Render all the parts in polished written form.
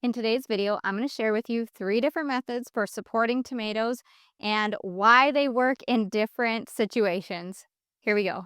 In today's video, I'm going to share with you 3 different methods for supporting tomatoes and why they work in different situations. Here we go.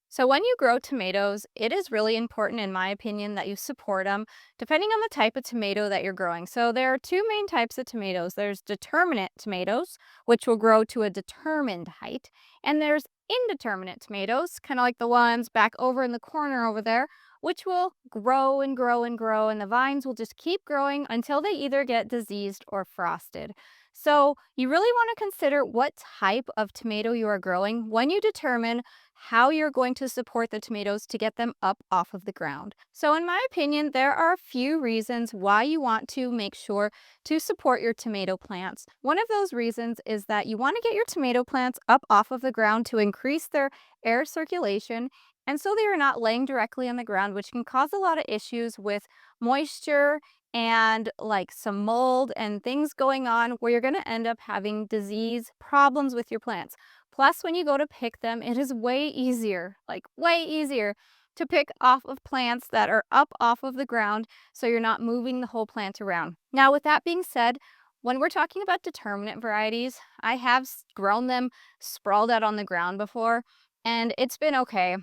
So when you grow tomatoes, it is really important, in my opinion, that you support them depending on the type of tomato that you're growing. So there are 2 main types of tomatoes. There's determinate tomatoes, which will grow to a determined height, and there's indeterminate tomatoes, kind of like the ones back over in the corner over there, which will grow and grow and grow, and the vines will just keep growing until they either get diseased or frosted. So you really want to consider what type of tomato you are growing when you determine how you're going to support the tomatoes to get them up off of the ground. So in my opinion, there are a few reasons why you want to make sure to support your tomato plants. One of those reasons is that you want to get your tomato plants up off of the ground to increase their air circulation, and so they are not laying directly on the ground, which can cause a lot of issues with moisture and like some mold and things going on where you're going to end up having disease problems with your plants. Plus, when you go to pick them, it is way easier, like way easier to pick off of plants that are up off of the ground so you're not moving the whole plant around. Now, with that being said, when we're talking about determinate varieties, I have grown them sprawled out on the ground before, and it's been okay.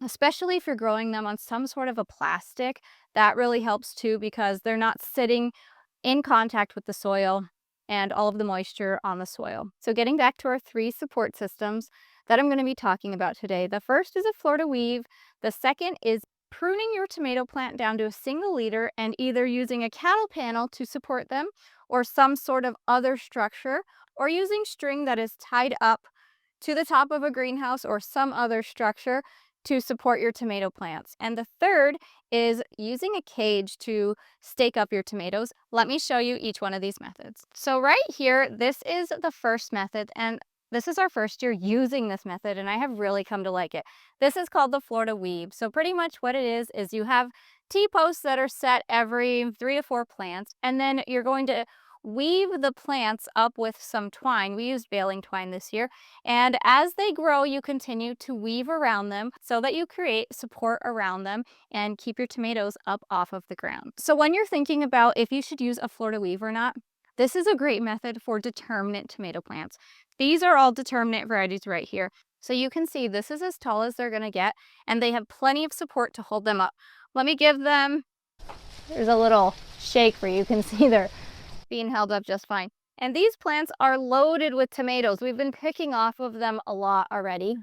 Especially if you're growing them on some sort of a plastic, that really helps too because they're not sitting in contact with the soil and all of the moisture on the soil. So getting back to our 3 support systems that I'm going to be talking about today. The first is a Florida weave. The second is pruning your tomato plant down to a single leader and either using a cattle panel to support them or some sort of other structure, or using string that is tied up to the top of a greenhouse or some other structure to support your tomato plants. And the third is using a cage to stake up your tomatoes. Let me show you each one of these methods. So right here, this is the first method, and this is our first year using this method, and I have really come to like it. This is called the Florida weave. So pretty much what it is you have T-posts that are set every 3 to 4 plants, and then you're going to weave the plants up with some twine. We used baling twine this year. And as they grow, you continue to weave around them so that you create support around them and keep your tomatoes up off of the ground. So when you're thinking about if you should use a Florida weave or not, this is a great method for determinate tomato plants. These are all determinate varieties right here. So you can see this is as tall as they're going to get, and they have plenty of support to hold them up. Let me give them, there's a little shake for you. You can see they're being held up just fine. And these plants are loaded with tomatoes. We've been picking off of them a lot already.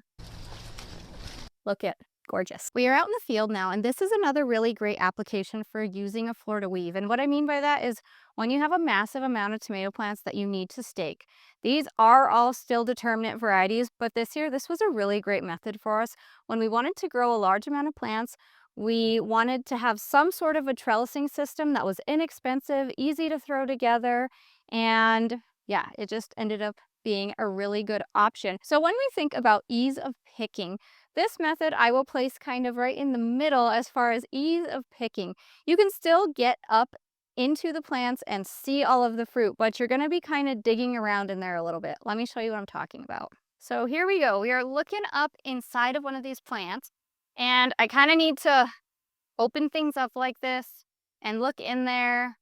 Look at gorgeous. We are out in the field now, and this is another really great application for using a Florida weave. And what I mean by that is when you have a massive amount of tomato plants that you need to stake. These are all still determinate varieties, but this year this was a really great method for us. When we wanted to grow a large amount of plants, we wanted to have some sort of a trellising system that was inexpensive, easy to throw together, and yeah, it just ended up being a really good option. So when we think about ease of picking, this method I will place kind of right in the middle as far as ease of picking. You can still get up into the plants and see all of the fruit, but you're going to be kind of digging around in there a little bit. Let me show you what I'm talking about. So here we go. We are looking up inside of one of these plants, and I kind of need to open things up like this and look in there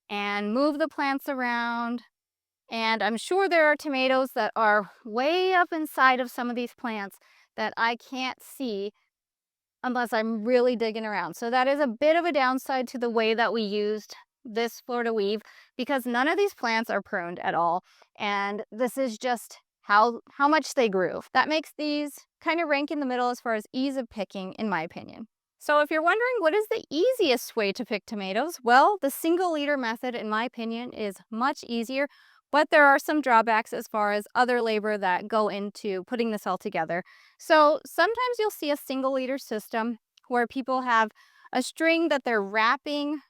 and move the plants around. And I'm sure there are tomatoes that are way up inside of some of these plants that I can't see unless I'm really digging around. So that is a bit of a downside to the way that we used this Florida weave, because none of these plants are pruned at all. And this is just how much they grew. That makes these kind of rank in the middle as far as ease of picking, in my opinion. So if you're wondering what is the easiest way to pick tomatoes, well, the single leader method, in my opinion, is much easier. But there are some drawbacks as far as other labor that go into putting this all together. So sometimes you'll see a single leader system where people have a string that they're wrapping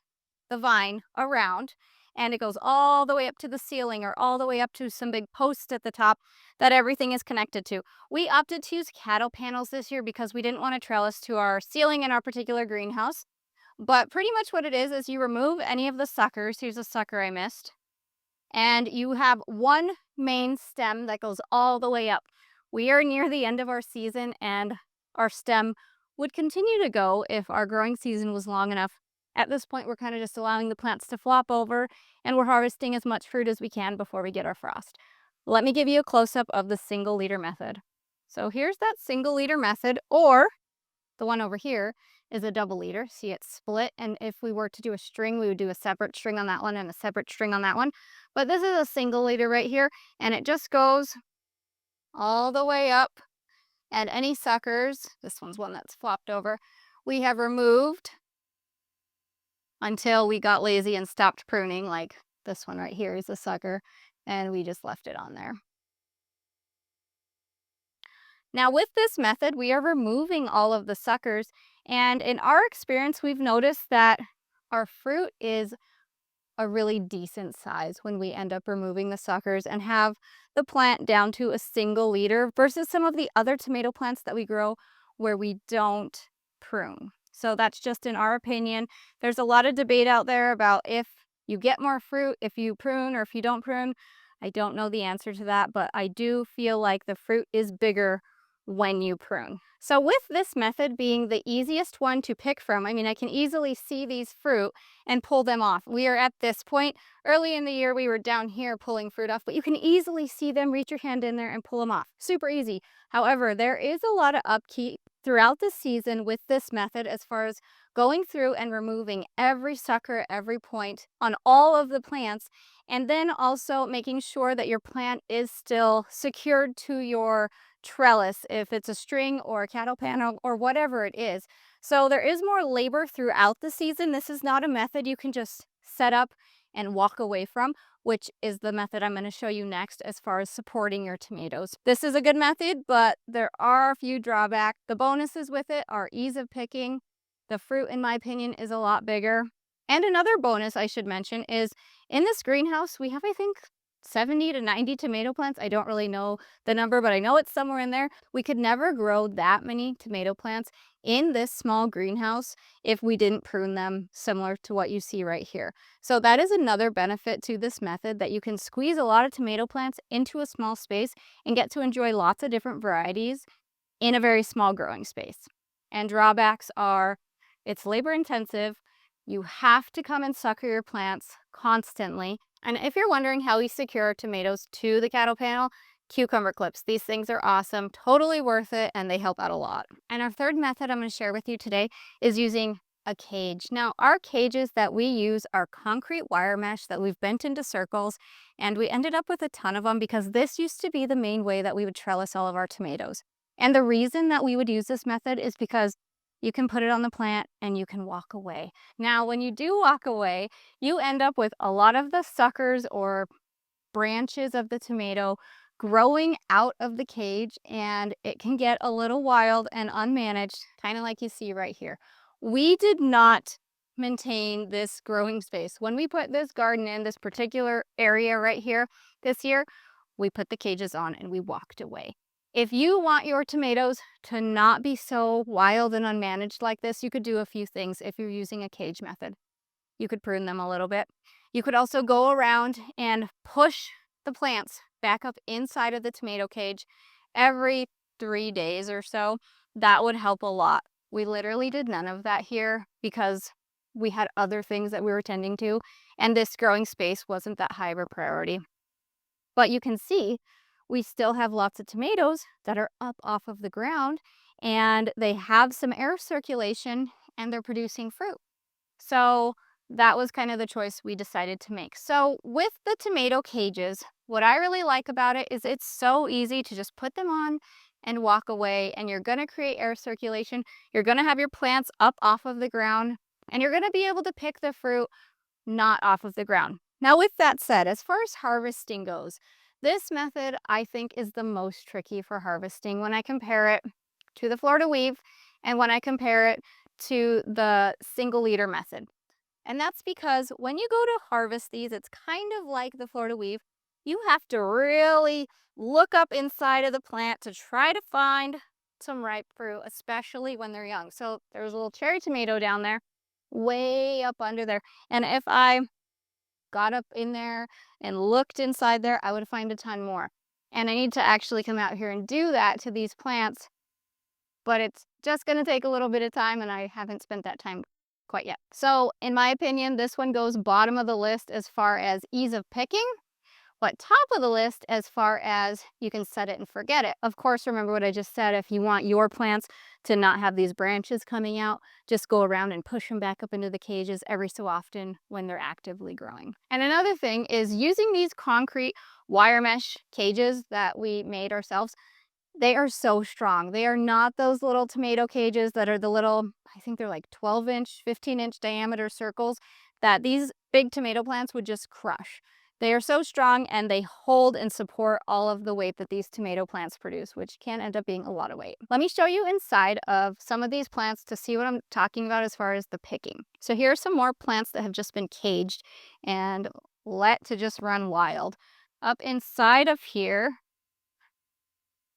the vine around, and it goes all the way up to the ceiling or all the way up to some big posts at the top that everything is connected to. We opted to use cattle panels this year because we didn't want to trellis to our ceiling in our particular greenhouse. But pretty much what it is you remove any of the suckers. Here's a sucker I missed. And you have one main stem that goes all the way up. We are near the end of our season, and our stem would continue to go if our growing season was long enough. At this point, we're kind of just allowing the plants to flop over and we're harvesting as much fruit as we can before we get our frost. Let me give you a close-up of the single leader method. So here's that single leader method, or the one over here is a double leader. See, it's split, and if we were to do a string, we would do a separate string on that one and a separate string on that one. But this is a single leader right here, and it just goes all the way up, and any suckers, this one's one that's flopped over, we have removed until we got lazy and stopped pruning, like this one right here is a sucker, and we just left it on there. Now with this method, we are removing all of the suckers, and in our experience, we've noticed that our fruit is a really decent size when we end up removing the suckers and have the plant down to a single leader versus some of the other tomato plants that we grow where we don't prune. So that's just in our opinion. There's a lot of debate out there about if you get more fruit if you prune or if you don't prune. I don't know the answer to that, but I do feel like the fruit is bigger when you prune. So with this method being the easiest one to pick from, I mean, I can easily see these fruit and pull them off. We are at this point. Early in the year, we were down here pulling fruit off, but you can easily see them, reach your hand in there and pull them off. Super easy. However, there is a lot of upkeep throughout the season with this method as far as going through and removing every sucker, every point on all of the plants, and then also making sure that your plant is still secured to your trellis, if it's a string or a cattle panel or whatever it is. So there is more labor throughout the season. This is not a method you can just set up and walk away from, which is the method I'm going to show you next as far as supporting your tomatoes. This is a good method, but there are a few drawbacks. The bonuses with it are ease of picking. The fruit, in my opinion, is a lot bigger. And another bonus I should mention is in this greenhouse, we have, I think, 70 to 90 tomato plants. I don't really know the number, but I know it's somewhere in there. We could never grow that many tomato plants in this small greenhouse if we didn't prune them, similar to what you see right here. So that is another benefit to this method, that you can squeeze a lot of tomato plants into a small space and get to enjoy lots of different varieties in a very small growing space. And drawbacks are it's labor intensive. You have to come and sucker your plants constantly. And if you're wondering how we secure tomatoes to the cattle panel, cucumber clips. These things are awesome, totally worth it, and they help out a lot. And our third method I'm going to share with you today is using a cage. Now, our cages that we use are concrete wire mesh that we've bent into circles, and we ended up with a ton of them because this used to be the main way that we would trellis all of our tomatoes. And the reason that we would use this method is because you can put it on the plant and you can walk away. Now, when you do walk away, you end up with a lot of the suckers or branches of the tomato growing out of the cage, and it can get a little wild and unmanaged, kind of like you see right here. We did not maintain this growing space. When we put this garden in this particular area right here this year, we put the cages on and we walked away. If you want your tomatoes to not be so wild and unmanaged like this, you could do a few things if you're using a cage method. You could prune them a little bit. You could also go around and push the plants back up inside of the tomato cage every 3 days or so. That would help a lot. We literally did none of that here because we had other things that we were tending to, and this growing space wasn't that high of a priority. But you can see we still have lots of tomatoes that are up off of the ground, and they have some air circulation and they're producing fruit. So that was kind of the choice we decided to make. So with the tomato cages, what I really like about it is it's so easy to just put them on and walk away, and you're going to create air circulation. You're going to have your plants up off of the ground, and you're going to be able to pick the fruit not off of the ground. Now, with that said, as far as harvesting goes, this method I think is the most tricky for harvesting when I compare it to the Florida weave and when I compare it to the single leader method. And that's because when you go to harvest these, it's kind of like the Florida weave. You have to really look up inside of the plant to try to find some ripe fruit, especially when they're young. So there's a little cherry tomato down there, way up under there. And if I got up in there and looked inside there, I would find a ton more. And I need to actually come out here and do that to these plants but it's just gonna take a little bit of time and I haven't spent that time quite yet. So in my opinion, this one goes bottom of the list as far as ease of picking, but top of the list as far as you can set it and forget it. Of course, remember what I just said, if you want your plants to not have these branches coming out, just go around and push them back up into the cages every so often when they're actively growing. And another thing is using these concrete wire mesh cages that we made ourselves. They are so strong. They are not those little tomato cages that are the little, I think they're like 12-inch, 15-inch diameter circles that these big tomato plants would just crush. They are so strong and they hold and support all of the weight that these tomato plants produce, which can end up being a lot of weight. Let me show you inside of some of these plants to see what I'm talking about as far as the picking. So here are some more plants that have just been caged and let to just run wild. Up inside of here,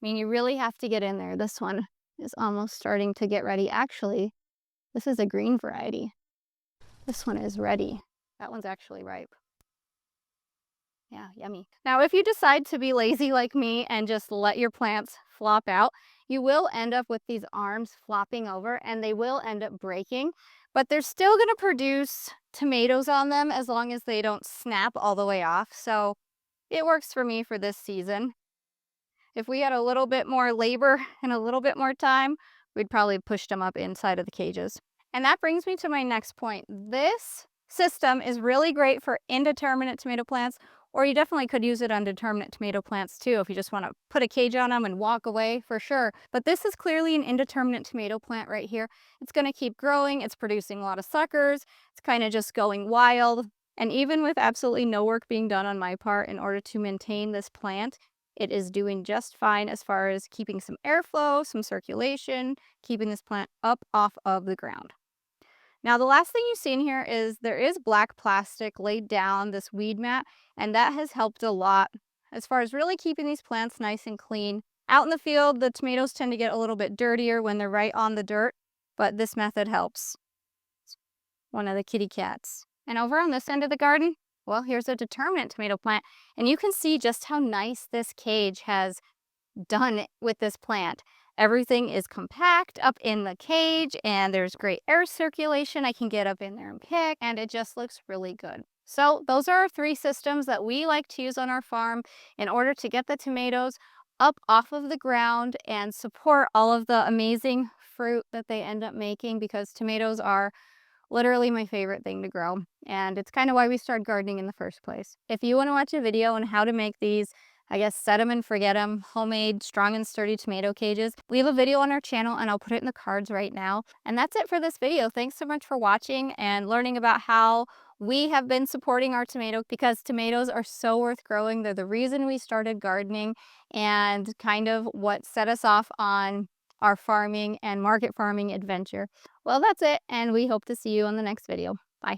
I mean, you really have to get in there. This one is almost starting to get ready. Actually, this is a green variety. This one is ready. That one's actually ripe. Yeah, yummy. Now, if you decide to be lazy like me and just let your plants flop out, you will end up with these arms flopping over and they will end up breaking, but they're still going to produce tomatoes on them as long as they don't snap all the way off. So it works for me for this season. If we had a little bit more labor and a little bit more time, we'd probably push them up inside of the cages. And that brings me to my next point. This system is really great for indeterminate tomato plants, or you definitely could use it on determinate tomato plants too if you just want to put a cage on them and walk away, for sure. But this is clearly an indeterminate tomato plant right here. It's going to keep growing. It's producing a lot of suckers. It's kind of just going wild. And even with absolutely no work being done on my part in order to maintain this plant, it is doing just fine as far as keeping some airflow, some circulation, keeping this plant up off of the ground. Now, the last thing you see in here is there is black plastic laid down, this weed mat, and that has helped a lot as far as really keeping these plants nice and clean. Out in the field, the tomatoes tend to get a little bit dirtier when they're right on the dirt, but this method helps. One of the kitty cats. And over on this end of the garden, well, here's a determinate tomato plant, and you can see just how nice this cage has done with this plant. Everything is compact up in the cage, and there's great air circulation. I can get up in there and pick, and it just looks really good. So those are our 3 systems that we like to use on our farm in order to get the tomatoes up off of the ground and support all of the amazing fruit that they end up making, because tomatoes are literally my favorite thing to grow, and it's kind of why we started gardening in the first place. If you want to watch a video on how to make these, I guess, set them and forget them, homemade strong and sturdy tomato cages, we have a video on our channel and I'll put it in the cards right now. And that's it for this video. Thanks so much for watching and learning about how we have been supporting our tomatoes, because tomatoes are so worth growing. They're the reason we started gardening and kind of what set us off on our farming and market farming adventure. Well, that's it, and we hope to see you on the next video. Bye.